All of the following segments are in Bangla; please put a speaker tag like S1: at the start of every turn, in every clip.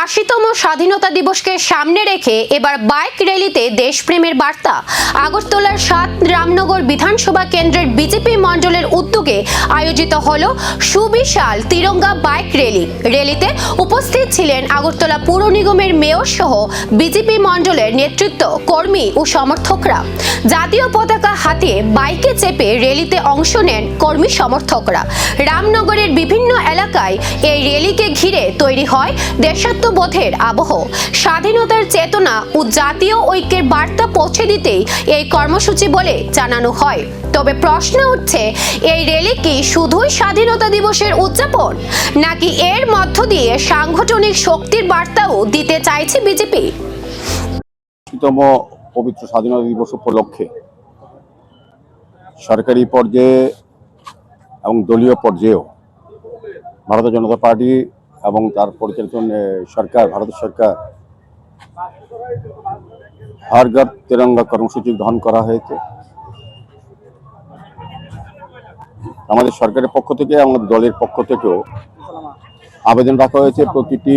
S1: 80তম স্বাধীনতা দিবসকে সামনে রেখে এবার বাইক র্যালিতে দেশপ্রেমের বার্তা। আগরতলার ৭ রামনগর বিধানসভা কেন্দ্রের বিজেপি মণ্ডলের উদ্যোগে আয়োজিত হলো সুবিশাল তিরঙ্গা বাইক র্যালি। র্যালিতে উপস্থিত ছিলেন আগরতলা পুর নিগমের মেয়র সহ বিজেপি মণ্ডলের নেতৃত্ব, কর্মী ও সমর্থকরা। জাতীয় পতাকা হাতে বাইকে চেপে র্যালিতে অংশ নেন কর্মী সমর্থকরা। রামনগরের বিভিন্ন এলাকায় এই র্যালিকে ঘিরে তৈরি হয় দেশাত্মবোধের আবহ। স্বাধীনতার চেতনা ও জাতীয় ঐক্যের বার্তা পৌঁছে দিতেই এই কর্মসূচি বলে জানানো হয়। তবে প্রশ্ন উঠছে, এই র্যালি কি শুধুই স্বাধীনতা দিবসের উদযাপন, নাকি এর মধ্য দিয়ে সাংগঠনিক শক্তির বার্তাও দিতে চাইছে বিজেপি?
S2: পবিত্র স্বাধীনতা দিবস উপলক্ষে সরকারি পর্যায়ে এবং দলীয় পর্যায়েও ভারতীয় জনতা পার্টি এবং তার পরিচালিত সরকার, ভারতের সরকার হর ঘর তিরঙ্গা কর্মসূচি গ্রহণ করা হয়েছে। আমাদের সরকারের পক্ষ থেকে, আমাদের দলের পক্ষ থেকেও আবেদন রাখা হয়েছে প্রতিটি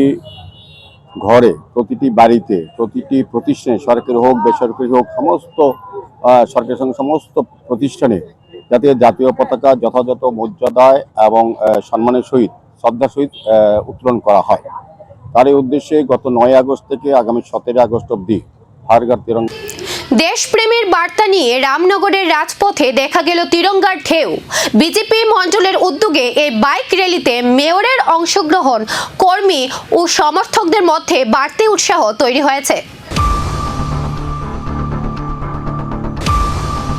S2: ঘরে, প্রতিটি বাড়িতে, প্রতিটি প্রতিষ্ঠানে, সরকারি হোক বেসরকারি হোক, সমস্ত সরকারের সঙ্গে সমস্ত প্রতিষ্ঠানে যাতে জাতীয় পতাকা যথাযথ মর্যাদায় এবং সম্মানের সহিত, শ্রদ্ধার সহিত উত্তোলন করা হয়। তার এই উদ্দেশ্যে গত ৯ আগস্ট থেকে আগামী ১৭ আগস্ট অবধি হর ঘর তিরঙ্গা।
S1: দেশপ্রেমের বার্তা নিয়ে রামনগরের রাজপথে দেখা গেল তিরঙ্গার ঢেউ। বিজেপি মণ্ডলের উদ্যোগে এই বাইক র্যালিতে মেয়রের অংশগ্রহণ, কর্মী ও সমর্থকদের মধ্যে বাড়তি উৎসাহ তৈরি হয়েছে।